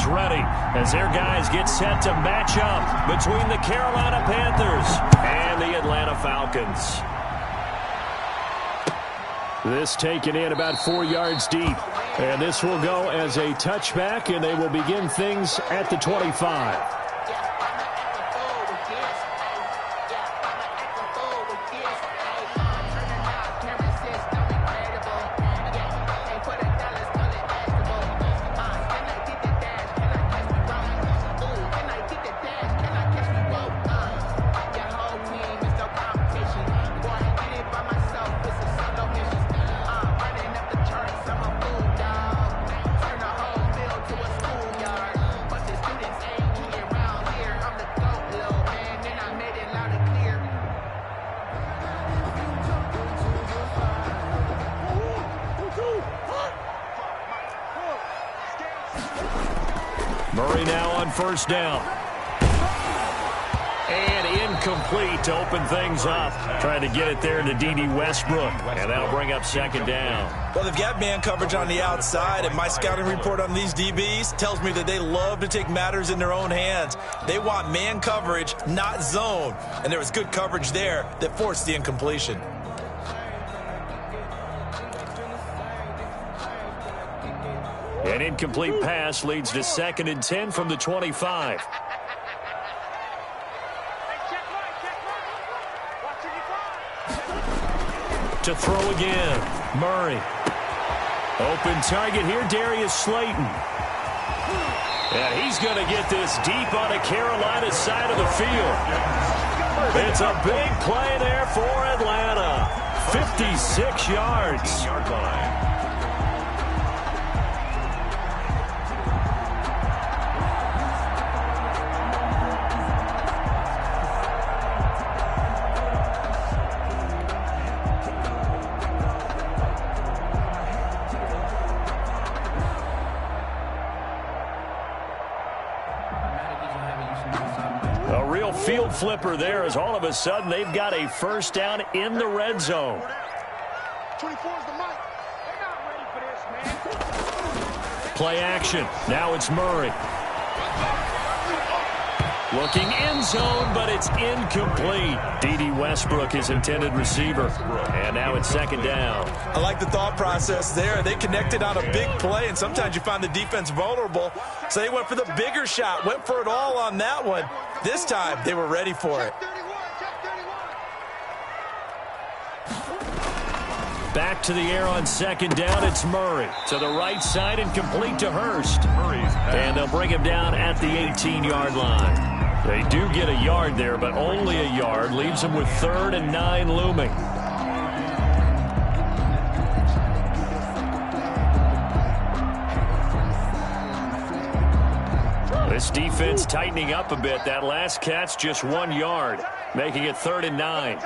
is ready as their guys get set to match up between the Carolina Panthers and the Atlanta Falcons. This taken in about 4 yards deep. And this will go as a touchback, and they will begin things at the 25. Murray now on first down. And incomplete to open things up. Trying to get it there to D.D. Westbrook. And that'll bring up second down. Well, they've got man coverage on the outside, and my scouting report on these DBs tells me that they love to take matters in their own hands. They want man coverage, not zone. And there was good coverage there that forced the incompletion. An incomplete pass leads to 2nd and 10 from the 25. To throw again, Murray. Open target here, Darius Slayton. And he's going to get this deep on the Carolina side of the field. It's a big play there for Atlanta. 56 yards. A real field flipper there as all of a sudden they've got a first down in the red zone. 24 is the mic. They're not ready for this, man. Play action. Now it's Murray. Looking end zone, but it's incomplete. D.D. Westbrook, his intended receiver. And now it's second down. I like the thought process there. They connected on a big play, and sometimes you find the defense vulnerable. So they went for the bigger shot, went for it all on that one. This time, they were ready for it. Back to the air on second down. It's Murray to the right side and complete to Hurst. And they'll bring him down at the 18-yard line. They do get a yard there, but only a yard. Leaves them with 3rd and 9 looming. This defense tightening up a bit. That last catch just 1 yard, making it 3rd and 9.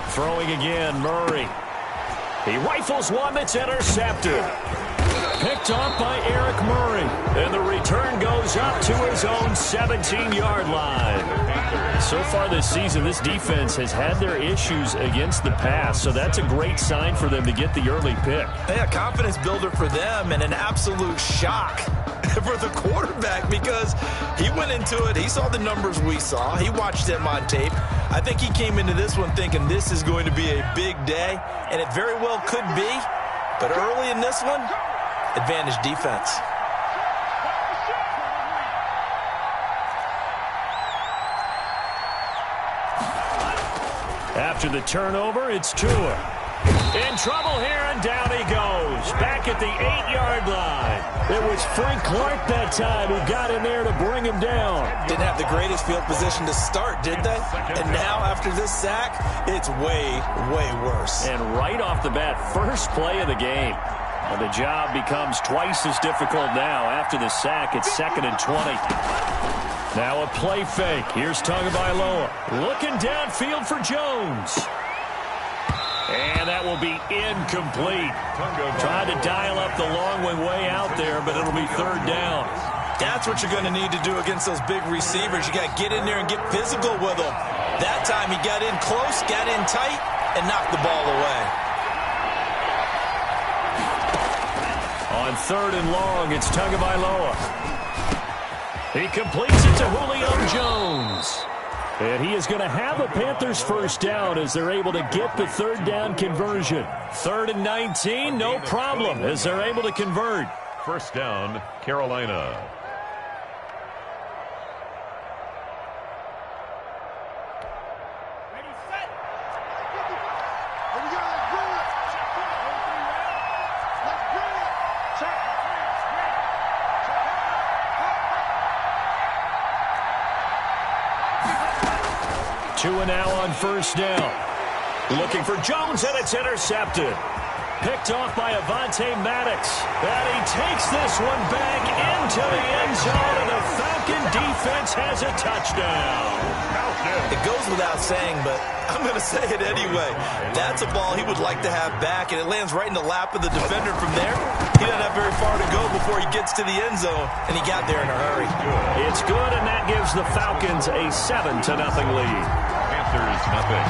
Throwing again, Murray. He rifles one that's intercepted. Picked off by Eric Murray. And the return goes up to his own 17-yard line. So far this season, this defense has had their issues against the pass, so that's a great sign for them to get the early pick. Yeah, confidence builder for them and an absolute shock for the quarterback because he went into it. He saw the numbers we saw. He watched them on tape. I think he came into this one thinking this is going to be a big day, and it very well could be. But early in this one, advantage defense. After the turnover, it's Tua. In trouble here, and down he goes. Back at the 8-yard line. It was Frank Clark that time who got in there to bring him down. Didn't have the greatest field position to start, did they? And now, after this sack, it's way, way worse. And right off the bat, first play of the game. And the job becomes twice as difficult now. After the sack, it's 2nd and 20. Now a play fake. Here's Tagovailoa. Looking downfield for Jones. And that will be incomplete. Trying to dial up the long way out there, but it'll be 3rd down. That's what you're going to need to do against those big receivers. You got to get in there and get physical with them. That time he got in close, got in tight, and knocked the ball away. On 3rd and long, it's Tagovailoa. He completes it to Julio Jones. And he is going to have a Panthers first down as they're able to get the 3rd down conversion. 3rd and 19, no problem as they're able to convert. First down, Carolina. Ready, set. Here we go. Let's bring it. Let's bring it. Check. Two and now on first down. Looking for Jones, and it's intercepted. Picked off by Avonte Maddox. And he takes this one back into the end zone, and the Falcon defense has a touchdown. It goes without saying, but I'm going to say it anyway. That's a ball he would like to have back, and it lands right in the lap of the defender from there. He doesn't have very far to go before he gets to the end zone, and he got there in a hurry. It's good, and that gives the Falcons a 7-0 lead. Panthers nothing.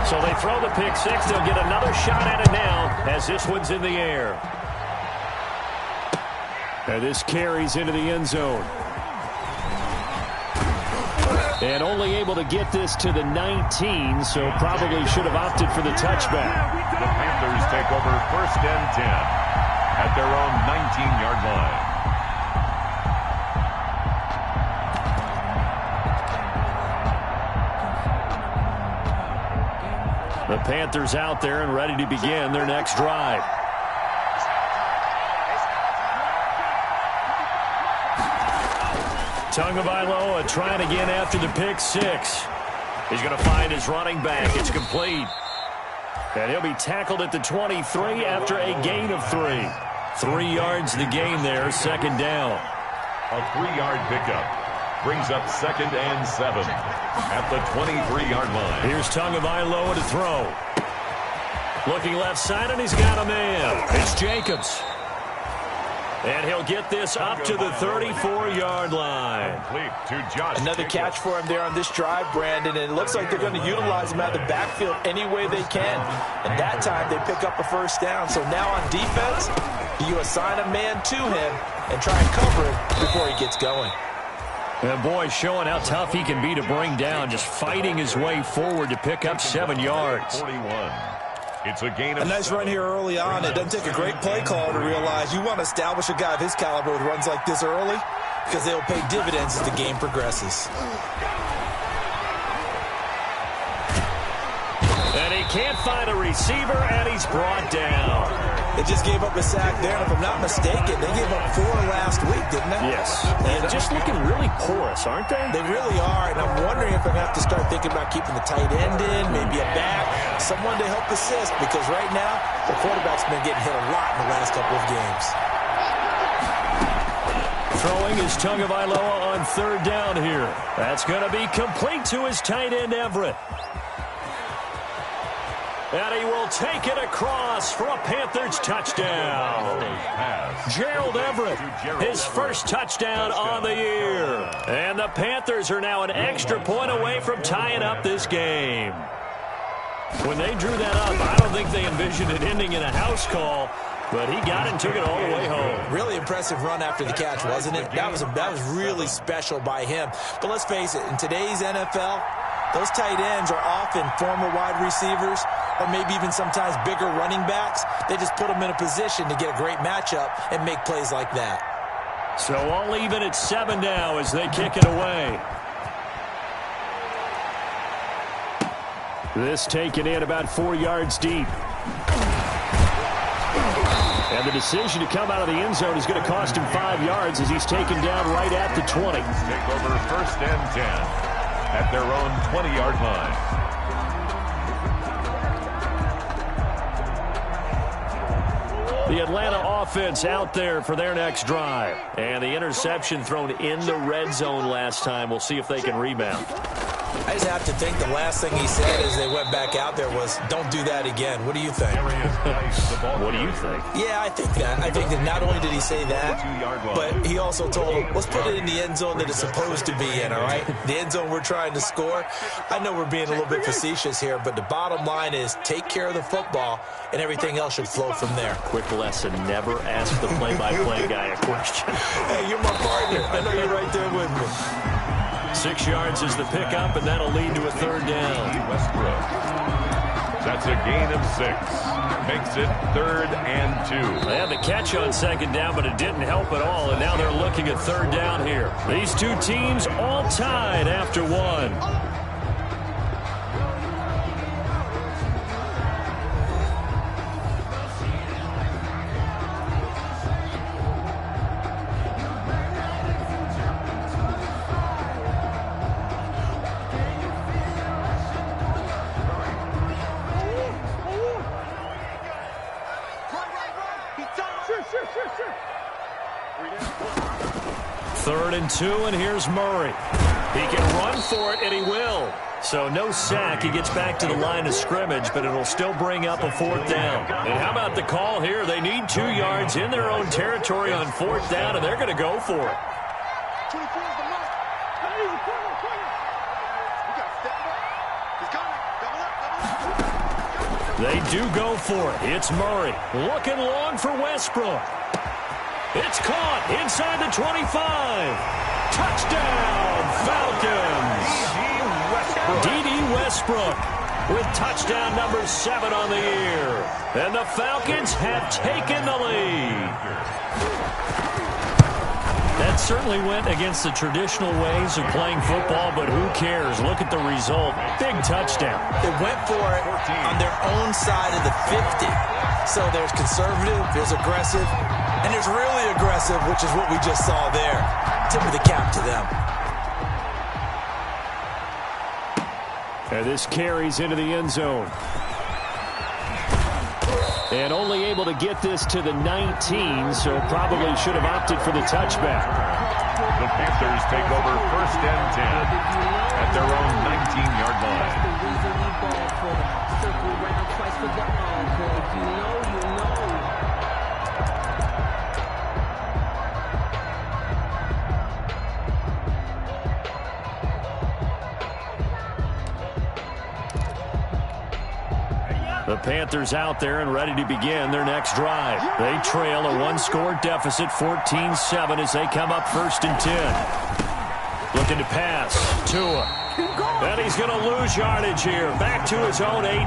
So they throw the pick six. They'll get another shot at it now as this one's in the air. And this carries into the end zone. And only able to get this to the 19, so probably should have opted for the touchback. The Panthers take over 1st and 10 at their own 19-yard line. The Panthers out there and ready to begin their next drive. Tagovailoa trying again after the pick six. He's going to find his running back. It's complete. And he'll be tackled at the 23 after a gain of 3. 3 yards the gain there, 2nd down. A 3-yard pickup brings up 2nd and 7 at the 23-yard line. Here's Tagovailoa to throw. Looking left side, and he's got a man. It's Jacobs. And he'll get this up to the 34-yard line. Another catch for him there on this drive, Brandon, and it looks like they're going to utilize him out of the backfield any way they can. And that time they pick up a first down. So now on defense, you assign a man to him and try and cover him before he gets going. And boy, showing how tough he can be to bring down, just fighting his way forward to pick up 7 yards. 41. It's a gain of a nice run here early on. It doesn't take a great play caller to realize you want to establish a guy of his caliber with runs like this early because they will pay dividends as the game progresses. And he can't find a receiver, and he's brought down. They just gave up a sack there, and if I'm not mistaken, they gave up 4 last week, didn't they? Yes. And just looking really porous, aren't they? They really are, and I'm wondering if I'm going to have to start thinking about keeping the tight end in, maybe a back, someone to help assist, because right now, the quarterback's been getting hit a lot in the last couple of games. Throwing is Tagovailoa on 3rd down here. That's going to be complete to his tight end, Everett. And he will take it across for a Panthers touchdown. Gerald Everett, his first touchdown on the year. And the Panthers are now an extra point away from tying up this game. When they drew that up, I don't think they envisioned it ending in a house call, but he got it and took it all the way home. Really impressive run after the catch, wasn't it? That was really special by him. But let's face it, in today's NFL, those tight ends are often former wide receivers or maybe even sometimes bigger running backs. They just put them in a position to get a great matchup and make plays like that. So all even at 7 now as they kick it away. This taken in about 4 yards deep. And the decision to come out of the end zone is going to cost him 5 yards as he's taken down right at the 20. Take over 1st and 10 at their own 20-yard line. The Atlanta offense out there for their next drive. And the interception thrown in the red zone last time. We'll see if they can rebound. I just have to think the last thing he said as they went back out there was, don't do that again. What do you think? What do you think? Yeah, I think that. I think that not only did he say that, but he also told him, let's put it in the end zone that it's supposed to be in, all right? The end zone we're trying to score. I know we're being a little bit facetious here, but the bottom line is take care of the football, and everything else should flow from there. Quick lesson, never ask the play-by-play guy a question. Hey, you're my partner. I know you're right there with me. 6 yards is the pickup, and that'll lead to a third down. Westbrook. That's a gain of 6. Makes it 3rd and 2. They had the catch on second down, but it didn't help at all, and now they're looking at third down here. These two teams all tied after one. Third and 2, and here's Murray. He can run for it, and he will. So no sack. He gets back to the line of scrimmage, but it'll still bring up a 4th down. And how about the call here? They need 2 yards in their own territory on 4th down, and they're going to go for it. 24 is the mark. They do go for it. It's Murray. Looking long for Westbrook. It's caught inside the 25. Touchdown, Falcons. D.D. Westbrook with touchdown number 7 on the year. And the Falcons have taken the lead. That certainly went against the traditional ways of playing football, but who cares? Look at the result. Big touchdown. They went for it on their own side of the 50. So there's conservative, there's aggressive, and there's really aggressive, which is what we just saw there. Tip of the cap to them. And this carries into the end zone. And only able to get this to the 19, so probably should have opted for the touchback. The Panthers take over 1st and 10 at their own 19-yard line. The Panthers out there and ready to begin their next drive. They trail a 1-score deficit, 14-7, as they come up 1st and 10. Looking to pass. Tua. And he's going to lose yardage here. Back to his own 18.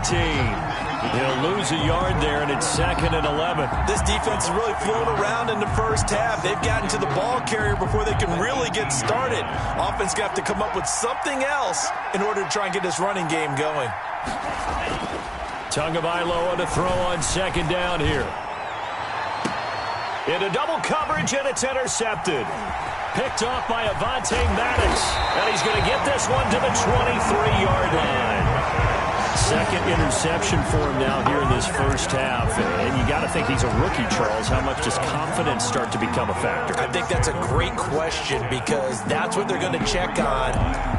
He'll lose a yard there, and it's 2nd and 11. This defense is really flown around in the first half. They've gotten to the ball carrier before they can really get started. Offense got to come up with something else in order to try and get this running game going. Tagovailoa to throw on 2nd down here. Into double coverage, and it's intercepted. Picked off by Avonte Maddox. And he's going to get this one to the 23-yard line. 2nd interception for him now here in this first half. And you got to think he's a rookie, Charles. How much does confidence start to become a factor? I think that's a great question because that's what they're going to check on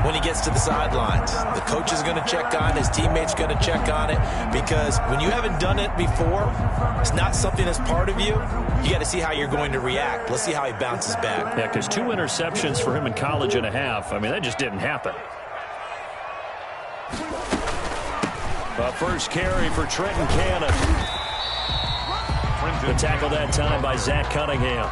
when he gets to the sidelines. The coach is going to check on, his teammates going to check on it, because when you haven't done it before, it's not something that's part of you. You got to see how you're going to react. Let's see how he bounces back. Yeah, because 2 interceptions for him in college and a half. I mean, that just didn't happen. The first carry for Trenton Cannon. The tackle that time by Zach Cunningham.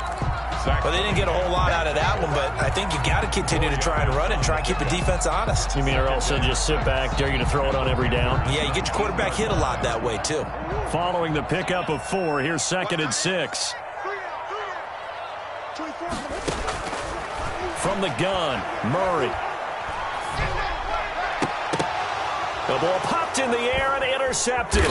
Well, they didn't get a whole lot out of that one, but I think you got to continue to try and run it and try and keep the defense honest. You mean or else they'll just sit back, dare you to throw it on every down? Yeah, you get your quarterback hit a lot that way, too. Following the pickup of 4, here's 2nd and 6. From the gun, Murray. The ball popped in the air and intercepted.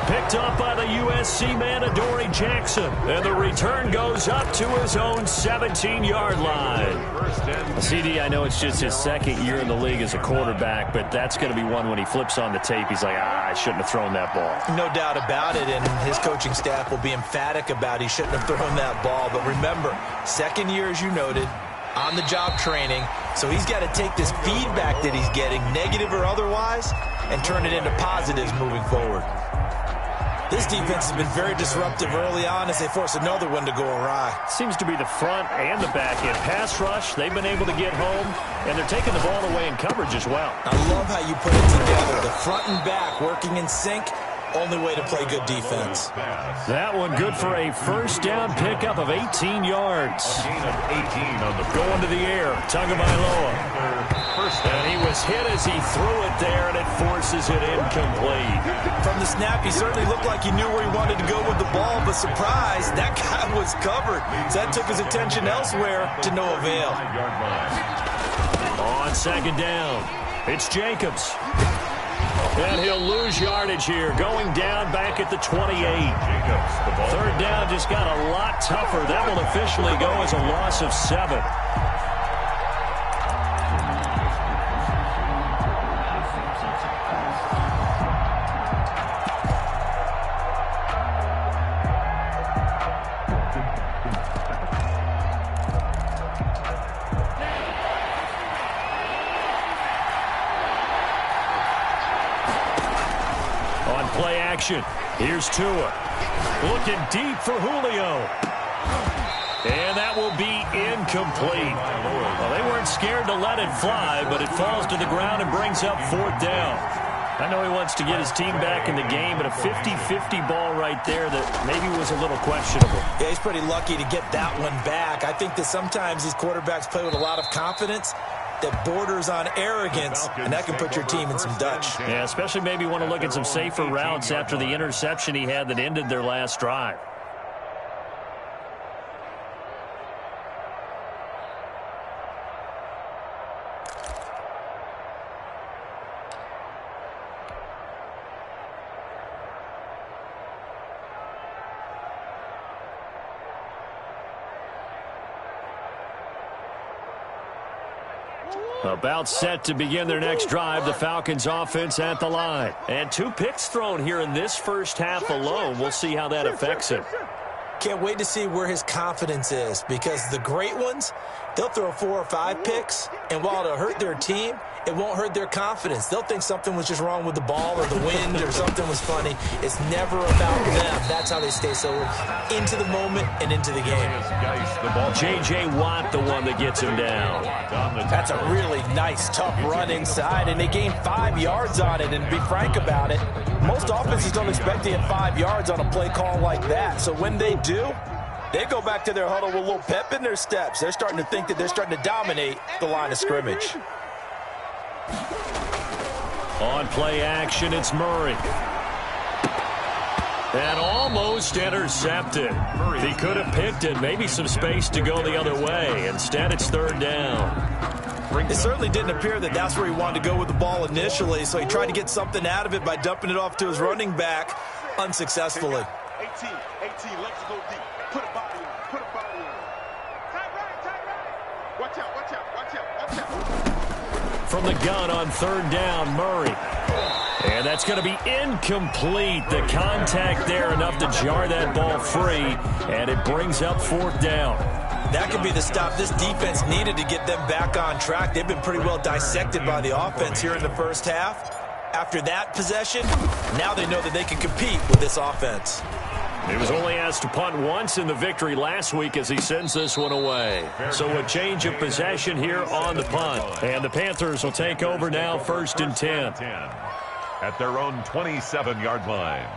Picked up by the USC man, Adoree Jackson. And the return goes up to his own 17-yard line. CD, I know it's just his 2nd year in the league as a quarterback, but that's going to be one when he flips on the tape. He's like, I shouldn't have thrown that ball. No doubt about it, and his coaching staff will be emphatic about he shouldn't have thrown that ball. But remember, 2nd year, as you noted, on-the-job training. So he's got to take this feedback that he's getting, negative or otherwise, and turn it into positives moving forward. This defense has been very disruptive early on as they force another one to go awry. Seems to be the front and the back end. Pass rush, they've been able to get home, and they're taking the ball away in coverage as well. I love how you put it together. The front and back working in sync. Only way to play good defense. That one good for a first down pickup of 18 yards. A gain of 18 on the going to the air. Tagovailoa. And he was hit as he threw it there, and it forces it incomplete. From the snap, he certainly looked like he knew where he wanted to go with the ball, but surprise, that guy was covered. So that took his attention elsewhere to no avail. On second down, it's Jacobs. And he'll lose yardage here, going down back at the 28. Third down just got a lot tougher. That will officially go as a loss of 7. Play action. Here's Tua. Looking deep for Julio. And that will be incomplete. Well, they weren't scared to let it fly, but it falls to the ground and brings up 4th down. I know he wants to get his team back in the game, but a 50-50 ball right there that maybe was a little questionable. Yeah, he's pretty lucky to get that one back. I think that sometimes these quarterbacks play with a lot of confidence that borders on arrogance, and that can put your team in some Dutch. Yeah, especially maybe want to look at some safer routes after the interception he had that ended their last drive. About set to begin their next drive, the Falcons offense at the line. And 2 picks thrown here in this first half alone. We'll see how that affects him. Can't wait to see where his confidence is, because the great ones, they'll throw 4 or 5 picks, and while it'll hurt their team, it won't hurt their confidence. They'll think something was just wrong with the ball or the wind or something was funny. It's never about them. That's how they stay so into the moment and into the game. J.J. Watt, the one that gets him down. That's a really nice, tough run inside, and they gained 5 yards on it. And to be frank about it, most offenses don't expect to get 5 yards on a play call like that. So when they do, they go back to their huddle with a little pep in their steps. They're starting to think that they're starting to dominate the line of scrimmage. On play action, it's Murray. And almost intercepted. He could have picked it, maybe some space to go the other way. Instead, it's 3rd down. It certainly didn't appear that that's where he wanted to go with the ball initially, so he tried to get something out of it by dumping it off to his running back unsuccessfully. 18, let's go deep. Put a body on, put a body on. Tight right. Watch out. From the gun on 3rd down, Murray. And that's going to be incomplete. The contact there enough to jar that ball free, and it brings up 4th down. That could be the stop this defense needed to get them back on track. They've been pretty well dissected by the offense here in the first half. After that possession, now they know that they can compete with this offense. He was only asked to punt once in the victory last week as he sends this one away. So a change of possession here on the punt. And the Panthers will take over now, 1st and 10. At their own 27-yard line.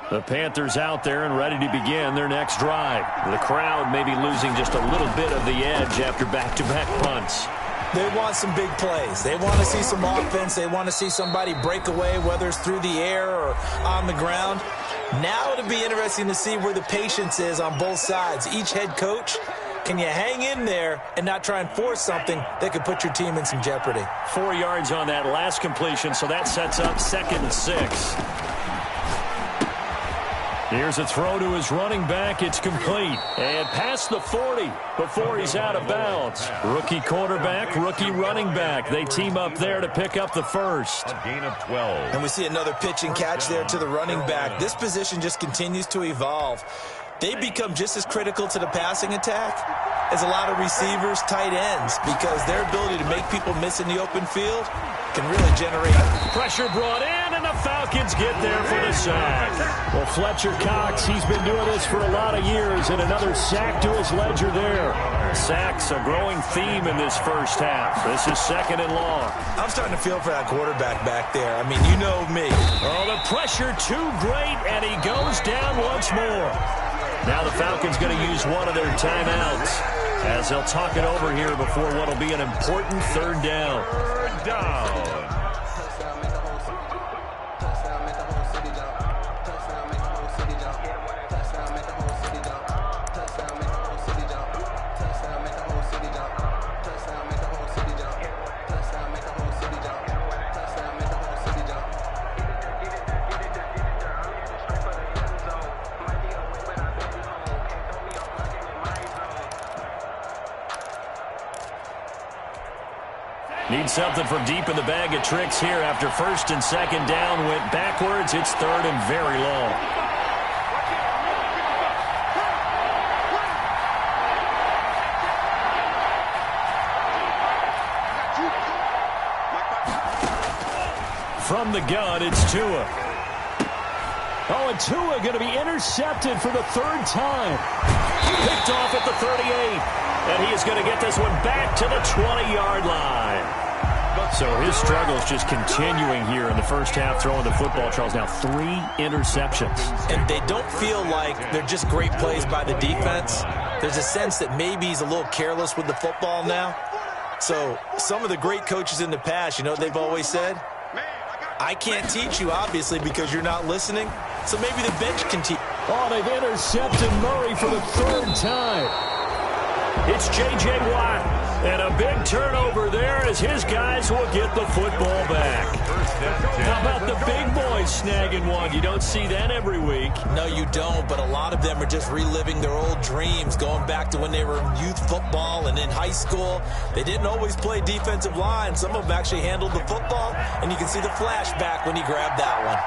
The Panthers out there and ready to begin their next drive. The crowd may be losing just a little bit of the edge after back-to-back punts. They want some big plays. They want to see some offense. They want to see somebody break away, whether it's through the air or on the ground. Now it'll be interesting to see where the patience is on both sides. Each head coach, can you hang in there and not try and force something that could put your team in some jeopardy? 4 yards on that last completion, so that sets up 2nd and 6. Here's a throw to his running back. It's complete. And past the 40 before he's out of bounds. Rookie quarterback, rookie running back. They team up there to pick up the first. A gain of 12. And we see another pitch and catch there to the running back. This position just continues to evolve. They become just as critical to the passing attack as a lot of receivers, tight ends, because their ability to make people miss in the open field can really generate. Pressure brought in, and the Falcons get there for the sack. Well, Fletcher Cox, he's been doing this for a lot of years, and another sack to his ledger there. Sacks, a growing theme in this first half. This is 2nd and long. I'm starting to feel for that quarterback back there. I mean, you know me. Oh, the pressure too great, and he goes down once more. Now the Falcons going to use one of their timeouts as they'll talk it over here before what will be an important 3rd down. 3rd down. Need something from deep in the bag of tricks here after 1st and 2nd down went backwards. It's 3rd and very long. From the gun, it's Tua. Oh, and Tua going to be intercepted for the 3rd time. Picked off at the 38. And he is going to get this one back to the 20-yard line. So his struggles just continuing here in the first half throwing the football. Charles, now 3 interceptions. And they don't feel like they're just great plays by the defense. There's a sense that maybe he's a little careless with the football now. So some of the great coaches in the past, you know what they've always said? I can't teach you, obviously, because you're not listening. So maybe the bench can teach. Oh, they've intercepted Murray for the 3rd time. It's J.J. Watt, and a big turnover there as his guys will get the football back. How about the big boys snagging one? You don't see that every week. No, you don't, but a lot of them are just reliving their old dreams, going back to when they were in youth football and in high school. They didn't always play defensive line. Some of them actually handled the football, and you can see the flashback when he grabbed that one.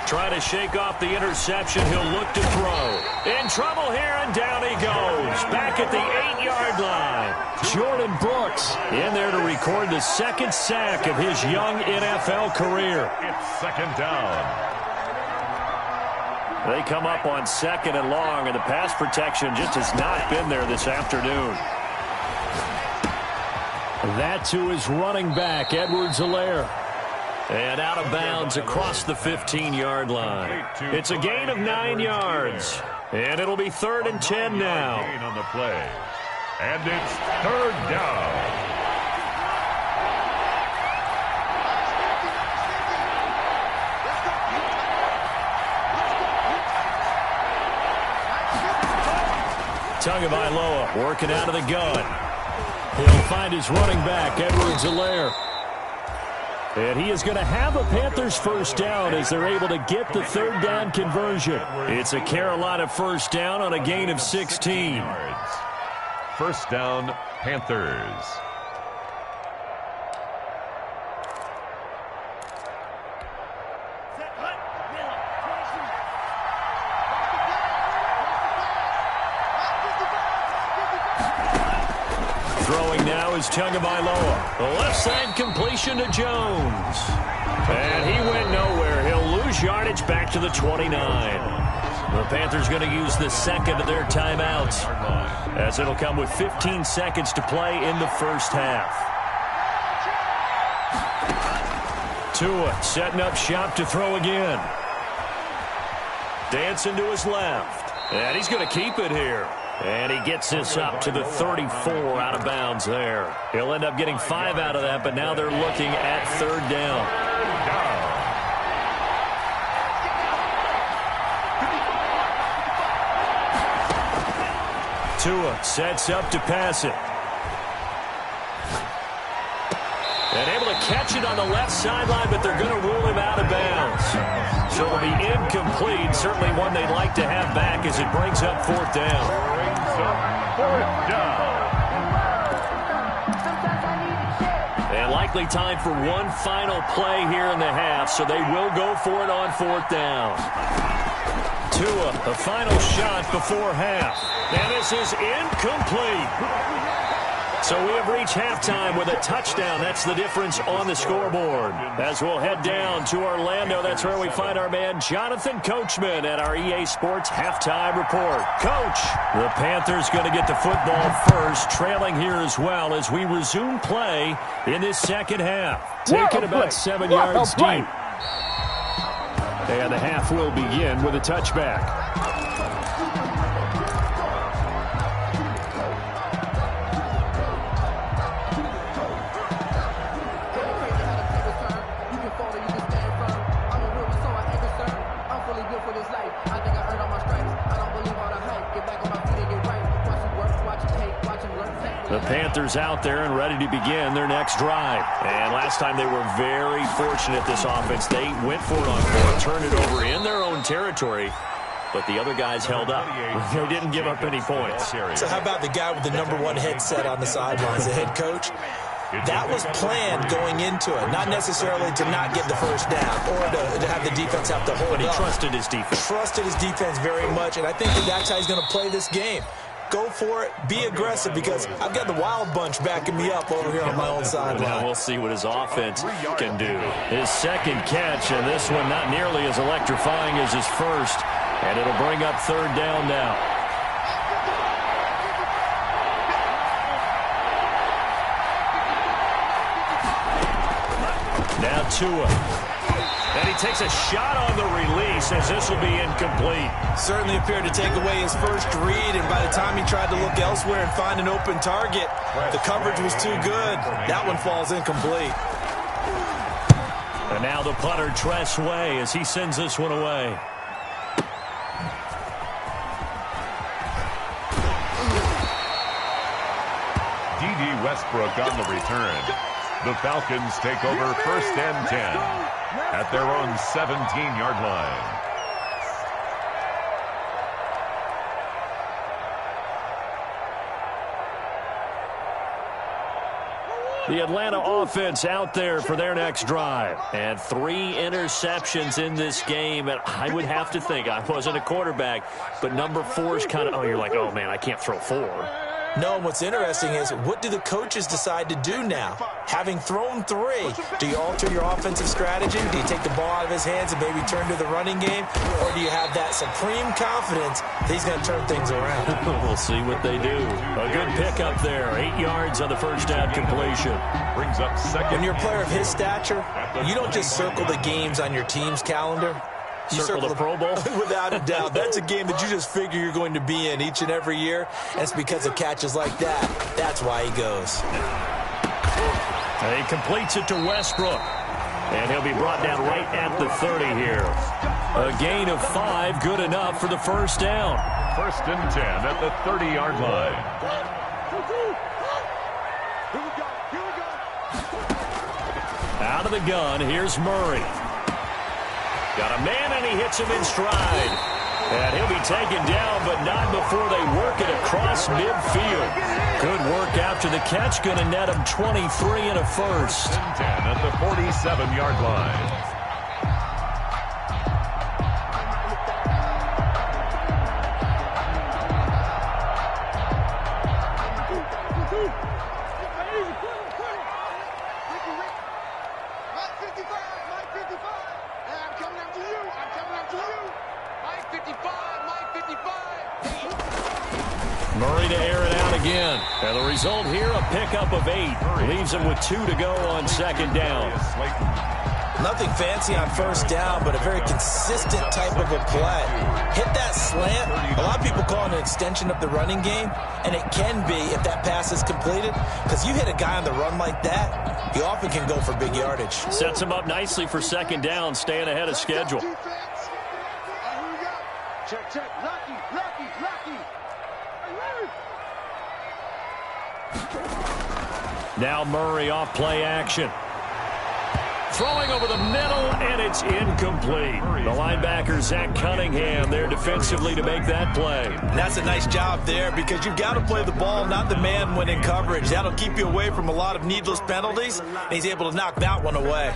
Try to shake off the interception. He'll look to throw. In trouble here, and down he goes. Back at the 8-yard line. Jordan Brooks in there to record the 2nd sack of his young NFL career. It's 2nd down. They come up on 2nd and long, and the pass protection just has not been there this afternoon. That to his running back, Edwards-Helaire. And out of bounds across the 15-yard line. It's a gain of 9 yards. And it'll be 3rd and 10 now. Gain on the play. And it's 3rd down. Tagovailoa working out of the gun. He'll find his running back, Edwards-Helaire. And he is going to have a Panthers 1st down as they're able to get the 3rd down conversion. It's a Carolina 1st down on a gain of 16. 1st down, Panthers. Throwing now is Tagovailoa. The left side completion to Jones. And he went nowhere. He'll lose yardage back to the 29. The Panthers going to use the 2nd of their timeouts, as it'll come with 15 seconds to play in the first half. Tua setting up shop to throw again. Dancing to his left. And he's going to keep it here. And he gets this up to the 34 out of bounds there. He'll end up getting 5 out of that, but now they're looking at 3rd down. Tua sets up to pass it. And able to catch it on the left sideline, but they're going to rule him out of bounds. So it'll be incomplete. Certainly one they'd like to have back as it brings up fourth down. And likely time for one final play here in the half, so they will go for it on fourth down. Tua, the final shot before half. And this is incomplete. So we have reached halftime with a touchdown. That's the difference on the scoreboard. As we'll head down to Orlando, that's where we find our man Jonathan Coachman at our EA Sports Halftime Report. Coach, the Panthers going to get the football first, trailing here as well as we resume play in this second half. Taking about 7 yards deep. And the half will begin with a touchback. The Panthers out there and ready to begin their next drive. And last time they were very fortunate, this offense. They went for it on fourth, turned it over in their own territory, but the other guys held up. They didn't give up any points. So how about the guy with the #1 headset on the sidelines, the head coach? That was planned going into it, not necessarily to not get the first down or to have the defense have to hold up. But he trusted his defense. Trusted his defense very much, and I think that's how he's going to play this game. Go for it. Be aggressive because I've got the wild bunch backing me up over here on my own sideline. Now we'll see what his offense can do. His second catch, and this one not nearly as electrifying as his first. And it'll bring up third down now. Now Tua. And he takes a shot on the release as this will be incomplete. Certainly appeared to take away his first read, and by the time he tried to look elsewhere and find an open target, the coverage was too good. That one falls incomplete. And now the punter, Tress Way, as he sends this one away. D.D. Westbrook on the return. The Falcons take over 1st and 10 at their own 17-yard line. The Atlanta offense out there for their next drive. And 3 interceptions in this game. And I would have to think, I wasn't a quarterback, but number 4 is kind of, oh, you're like, oh, man, I can't throw 4. No, and what's interesting is, what do the coaches decide to do now? Having thrown 3, do you alter your offensive strategy? Do you take the ball out of his hands and maybe turn to the running game? Or do you have that supreme confidence that he's going to turn things around? We'll see what they do. A good pickup there. 8 yards on the first down completion. Brings up second. When you're a player of his stature, you don't just circle the games on your team's calendar. You circle the Pro Bowl? Without a doubt. That's a game that you just figure you're going to be in each and every year. And it's because of catches like that. That's why he goes. And he completes it to Westbrook. And he'll be brought down right at the 30 here. A gain of 5, good enough for the first down. 1st and 10 at the 30-yard line. Out of the gun, here's Murray. Got a man, and he hits him in stride. And he'll be taken down, but not before they work it across midfield. Good work after the catch. Going to net him 23 and a first. 10 at the 47-yard line. Murray to air it out again. And the result here, a pickup of 8. Leaves him with 2 to go on second down. Nothing fancy on first down, but a very consistent type of a play. Hit that slant. A lot of people call it an extension of the running game, and it can be if that pass is completed, because you hit a guy on the run like that, he often can go for big yardage. Sets him up nicely for second down, staying ahead of schedule. Check, check. Lucky, lucky, lucky. Now Murray off play action. throwing over the middle, and it's incomplete. The linebacker, Zach Cunningham, there defensively to make that play. And that's a nice job there because you've got to play the ball, not the man when in coverage. That'll keep you away from a lot of needless penalties, and he's able to knock that one away.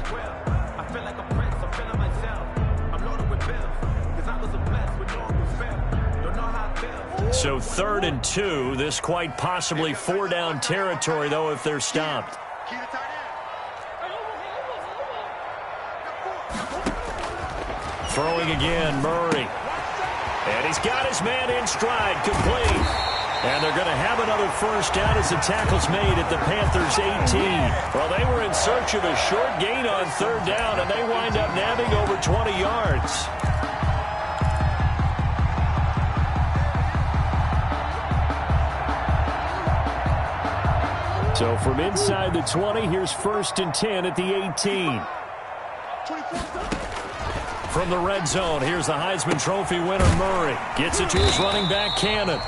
So 3rd and 2. This quite possibly 4-down territory, though, if they're stopped. Throwing again, Murray. And he's got his man in stride, complete. And they're going to have another first down as the tackle's made at the Panthers' 18. Well, they were in search of a short gain on 3rd down, and they wind up nabbing over 20 yards. So from inside the 20, here's 1st and 10 at the 18. From the red zone, here's the Heisman Trophy winner, Murray. Gets it to his running back, Cannon.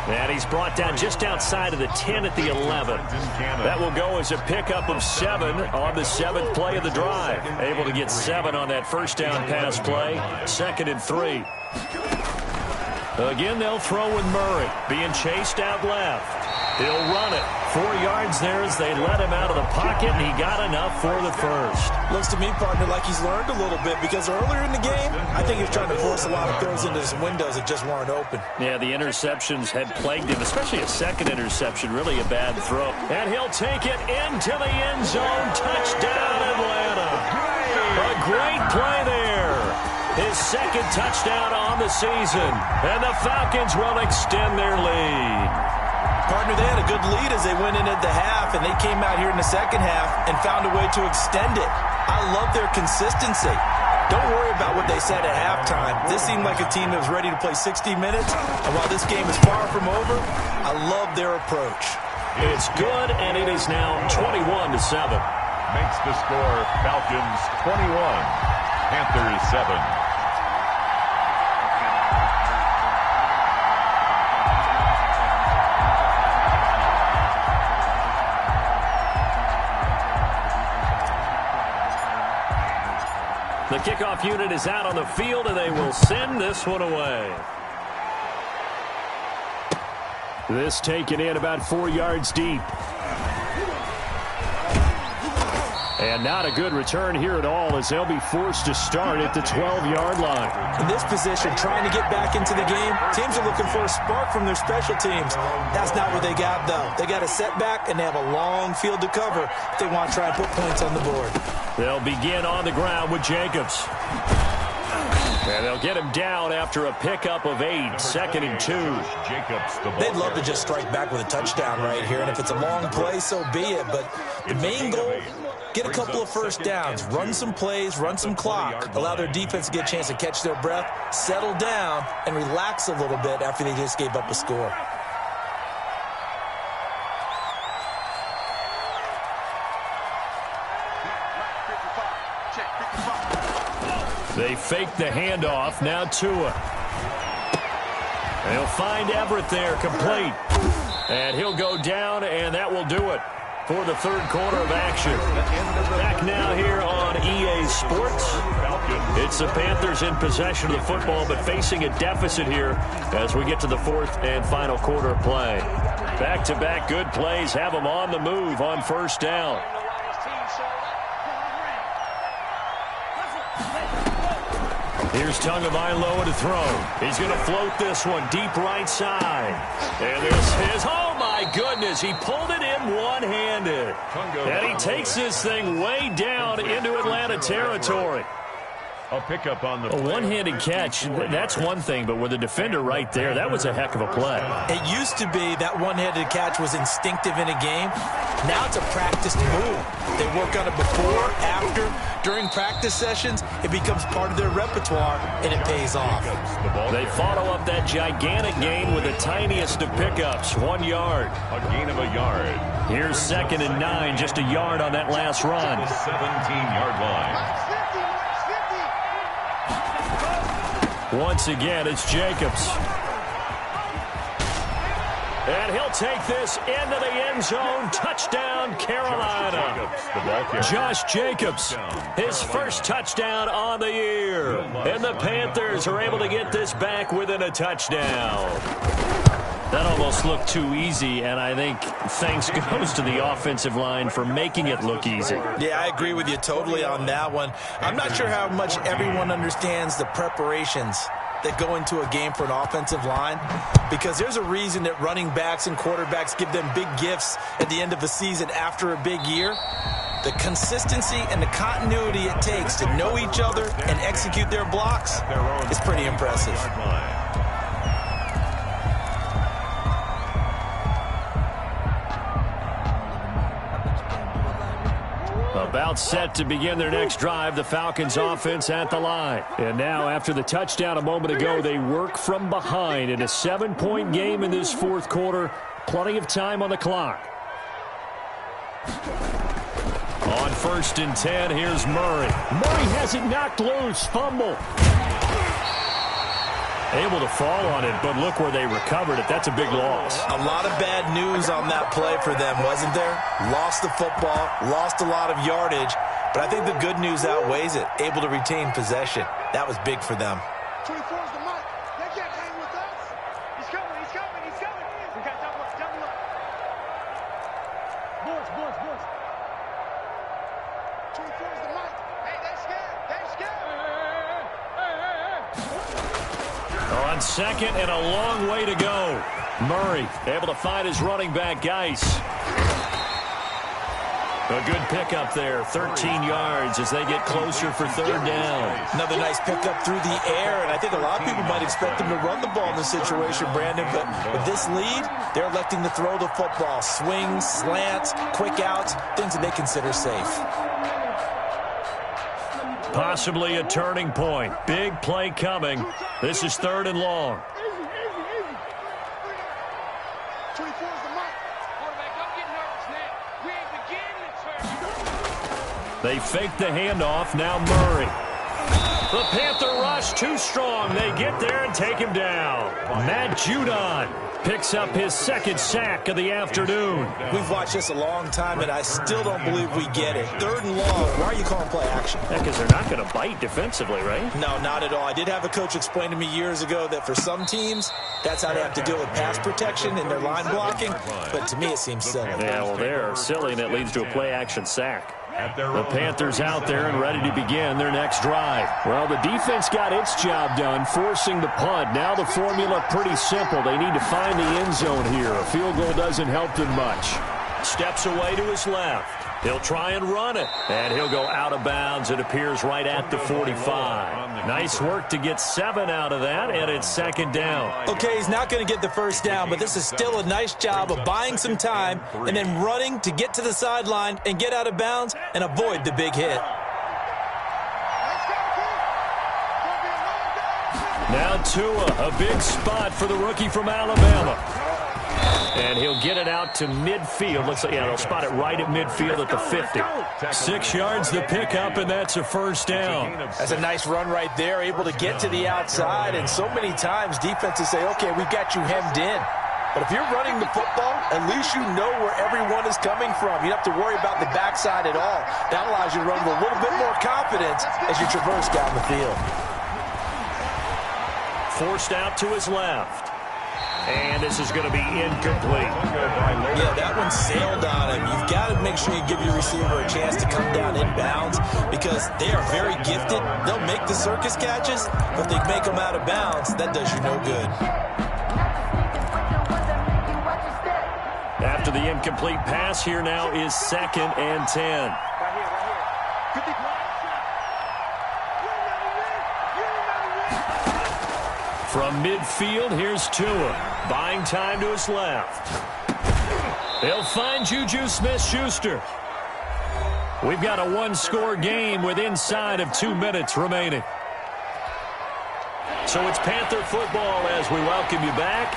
And he's brought down just outside of the 10 at the 11. That will go as a pickup of 7 on the 7th play of the drive. Able to get 7 on that first down pass play. 2nd and 3. Again, they'll throw with Murray. Being chased out left. He'll run it. 4 yards there as they let him out of the pocket, and he got enough for the first. Looks to me, partner, like he's learned a little bit because earlier in the game, I think he was trying to force a lot of throws into his windows that just weren't open. Yeah, the interceptions had plagued him, especially a second interception, really a bad throw. And he'll take it into the end zone. Touchdown, Atlanta. A great play there. His 2nd touchdown on the season. And the Falcons will extend their lead. Partner, they had a good lead as they went in at the half, and they came out here in the second half and found a way to extend it. I love their consistency. Don't worry about what they said at halftime. This seemed like a team that was ready to play 60 minutes, and while this game is far from over, I love their approach. It's good, and it is now 21-7. Makes the score Falcons 21, Panthers 7. The kickoff unit is out on the field, and they will send this one away. This taken in about 4 yards deep. And not a good return here at all as they'll be forced to start at the 12-yard line. In this position, trying to get back into the game, teams are looking for a spark from their special teams. That's not what they got, though. They got a setback, and they have a long field to cover if they want to try and put points on the board. They'll begin on the ground with Jacobs. And they'll get him down after a pickup of 8, 2nd and 2. They'd love to just strike back with a touchdown right here, and if it's a long play, so be it. But the main goal, get a couple of first downs, run some plays, run some clock, allow their defense to get a chance to catch their breath, settle down, and relax a little bit after they just gave up a score. They fake the handoff. Now Tua. They'll find Everett there, complete. And he'll go down, and that will do it for the 3rd quarter of action. Back now here on EA Sports. It's the Panthers in possession of the football, but facing a deficit here as we get to the 4th and final quarter of play. Back-to-back good plays have them on the move on first down. Here's Tagovailoa to throw. He's going to float this one deep right side. And this is, oh my goodness, he pulled it in one-handed. And he takes this thing way down into Atlanta territory. A pickup on the A one-handed catch, that's one thing, but with a defender right there, that was a heck of a play. It used to be that one-handed catch was instinctive in a game. Now it's a practiced move. They work on it before, after, during practice sessions. It becomes part of their repertoire, and it pays off. They follow up that gigantic gain with the tiniest of pickups, 1 yard. A gain of a yard. Here's 2nd and 9, just a yard on that last run. 17-yard line. Once again, it's Jacobs. And he'll take this into the end zone. Touchdown, Carolina. Josh Jacobs, his first touchdown on the year. And the Panthers are able to get this back within a touchdown. That almost looked too easy, and I think thanks goes to the offensive line for making it look easy. Yeah, I agree with you totally on that one. I'm not sure how much everyone understands the preparations that go into a game for an offensive line, because there's a reason that running backs and quarterbacks give them big gifts at the end of the season after a big year. The consistency and the continuity it takes to know each other and execute their blocks is pretty impressive. About set to begin their next drive, the Falcons offense at the line. And now after the touchdown a moment ago, they work from behind in a 7-point game in this fourth quarter. Plenty of time on the clock. On 1st and 10, here's Murray. Murray has it knocked loose. Fumble. Able to fall on it, but look where they recovered it. That's a big loss. A lot of bad news on that play for them, wasn't there? Lost the football, lost a lot of yardage, but I think the good news outweighs it. Able to retain possession. That was big for them. 24 is the mark. They can't hang with us. He's coming, he's coming, he's coming. We got double up, double up. Boys. 24 is the mark. Hey, they scared. On second and a long way to go. Murray able to find his running back, Geis. A good pickup there, 13 yards as they get closer for 3rd down. Another nice pickup through the air, and I think a lot of people might expect them to run the ball in this situation, Brandon, but with this lead, they're electing to throw the football. Swings, slants, quick outs, things that they consider safe. Possibly a turning point. Big play coming. This is 3rd and long. 24 is the mark. Quarterback, don't get nervous now. We ain't beginning to turn. They fake the handoff. Now Murray. The Panther rush too strong. They get there and take him down. Matt Judon picks up his 2nd sack of the afternoon. We've watched this a long time, and I still don't believe we get it. 3rd and long. Why are you calling play action? Yeah, because they're not going to bite defensively, right? No, not at all. I did have a coach explain to me years ago that for some teams, that's how they have to deal with pass protection and their line blocking. But to me, it seems silly. Yeah, well, they're silly, and it leads to a play action sack. The Panthers out there and ready to begin their next drive. Well, the defense got its job done, forcing the punt. Now the formula pretty simple. They need to find the end zone here. A field goal doesn't help them much. Steps away to his left. He'll try and run it. And he'll go out of bounds. It appears right at the 45. Nice work to get 7 out of that, and it's 2nd down. Okay, he's not going to get the first down, but this is still a nice job of buying some time and then running to get to the sideline and get out of bounds and avoid the big hit. Now Tua, a big spot for the rookie from Alabama. And he'll get it out to midfield. Looks like, yeah, they'll spot it right at midfield at the 50. 6 yards the pickup, and that's a 1st down. That's a nice run right there, able to get to the outside. And so many times defenses say, okay, we've got you hemmed in. But if you're running the football, at least you know where everyone is coming from. You don't have to worry about the backside at all. That allows you to run with a little bit more confidence as you traverse down the field. Forced out to his left. And this is going to be incomplete. Yeah, that one sailed on him. You've got to make sure you give your receiver a chance to come down inbounds because they are very gifted. They'll make the circus catches, but if they make them out of bounds, that does you no good. After the incomplete pass, here now is 2nd and 10. From midfield, here's Tua. Buying time to his left. They'll find Juju Smith-Schuster. We've got a 1-score game with inside of 2 minutes remaining. So it's Panther football as we welcome you back.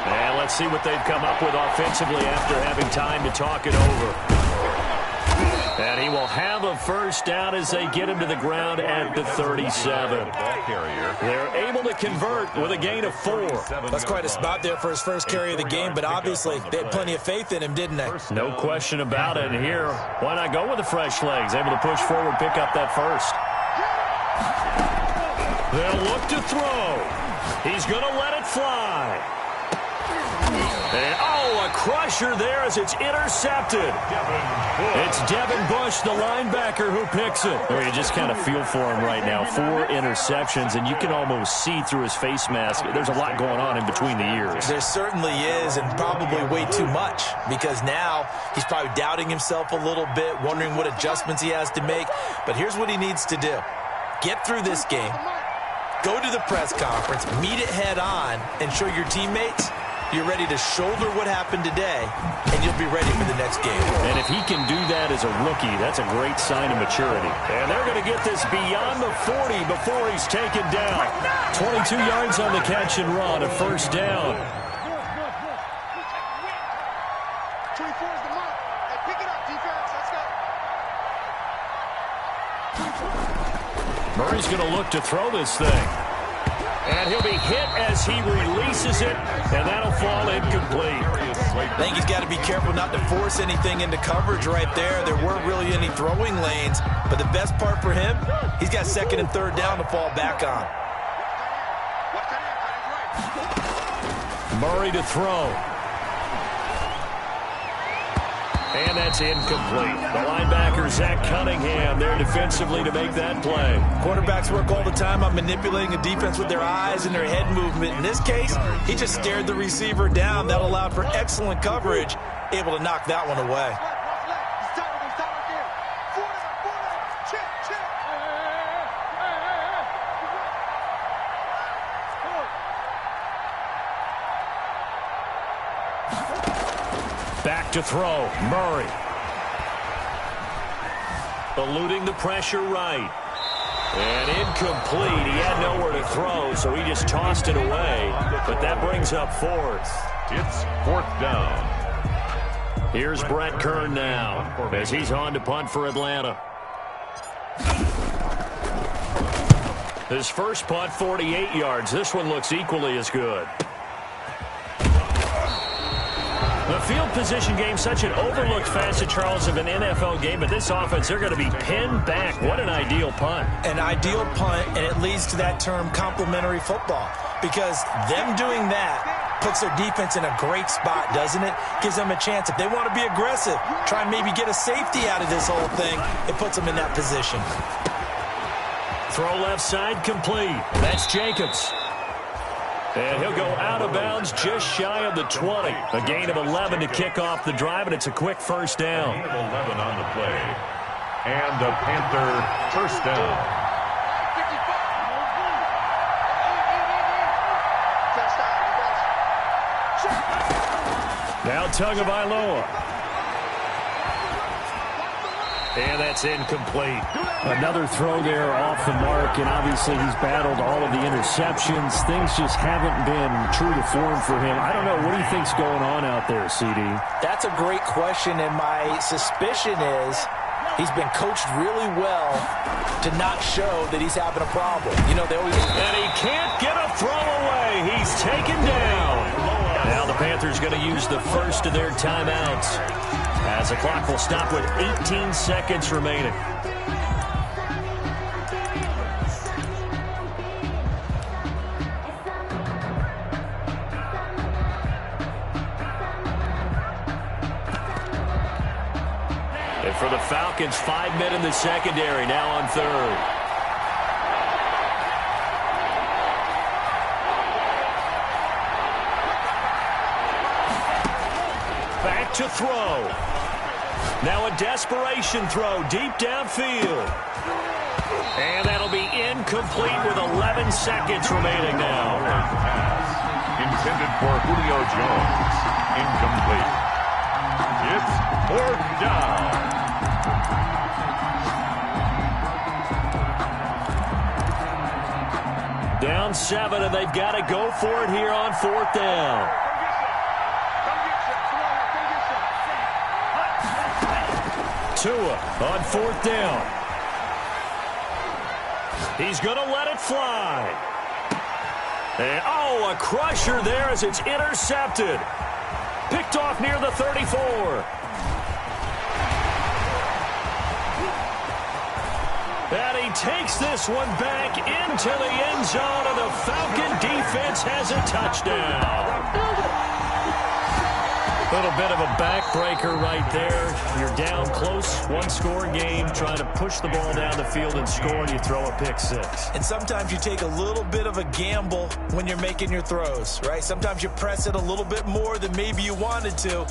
And let's see what they've come up with offensively after having time to talk it over. And And he will have a first down as they get him to the ground at the 37. They're able to convert with a gain of 4. That's quite a spot there for his first carry of the game, but obviously they had plenty of faith in him, didn't they? No question about it. And here, why not go with the fresh legs? Able to push forward, pick up that first. They'll look to throw. He's going to let it fly. And, a crusher there as it's intercepted. It's Devin Bush, the linebacker, who picks it. Oh, you just kind of feel for him right now. 4 interceptions, and you can almost see through his face mask. There's a lot going on in between the ears. There certainly is, and probably way too much, because now he's probably doubting himself a little bit, wondering what adjustments he has to make. But here's what he needs to do. Get through this game, go to the press conference, meet it head on, and show your teammates you're ready to shoulder what happened today, and you'll be ready for the next game. And if he can do that as a rookie, that's a great sign of maturity. And they're going to get this beyond the 40 before he's taken down. 22 yards on the catch and run, a first down. 24 is the mark. Hey, pick it up, defense. Let's go. Murray's going to look to throw this thing. And he'll be hit as he releases it, and that'll fall incomplete. I think he's got to be careful not to force anything into coverage right there. There weren't really any throwing lanes, but the best part for him, he's got second and third down to fall back on. Murray to throw. And that's incomplete. The linebacker, Zach Cunningham, there defensively to make that play. Quarterbacks work all the time on manipulating a defense with their eyes and their head movement. In this case, he just stared the receiver down. That allowed for excellent coverage, able to knock that one away. Back to throw, Murray. Eluding the pressure right. And incomplete. He had nowhere to throw, so he just tossed it away. But that brings up 4th. It's 4th down. Here's Brett Kern now as he's on to punt for Atlanta. His first punt, 48 yards. This one looks equally as good. The field position game, such an overlooked facet, Charles, of an NFL game, but this offense, they're going to be pinned back. What an ideal punt. An ideal punt, and it leads to that term complementary football, because them doing that puts their defense in a great spot, doesn't it? Gives them a chance. If they want to be aggressive, try and maybe get a safety out of this whole thing, it puts them in that position. Throw left side complete. That's Jacobs. And he'll go out of bounds just shy of the 20. A gain of 11 to kick off the drive, and it's a quick first down. A gain of 11 on the play. And a Panther first down. Now Tagovailoa. And that's incomplete. Another throw there off the mark, and obviously he's battled all of the interceptions. Things just haven't been true to form for him. I don't know. What do you think's going on out there, CD? That's a great question, and my suspicion is he's been coached really well to not show that he's having a problem. You know, they always... And he can't get a throw away. He's taken down. Now the Panthers going to use the first of their timeouts, as the clock will stop with 18 seconds remaining. And for the Falcons, 5 men in the secondary, now on third. Back to throw. Now a desperation throw deep downfield. And that'll be incomplete with 11 seconds remaining now. Pass intended for Julio Jones. Incomplete. It's 4th down. Down 7, and they've got to go for it here on 4th down. Tua on fourth down. He's going to let it fly. And, a crusher there as it's intercepted. Picked off near the 34. And he takes this one back into the end zone, and the Falcon defense has a touchdown. A little bit of a backbreaker right there. You're down close, one-score game, trying to push the ball down the field and score, and you throw a pick six. And sometimes you take a little bit of a gamble when you're making your throws, right? Sometimes you press it a little bit more than maybe you wanted to.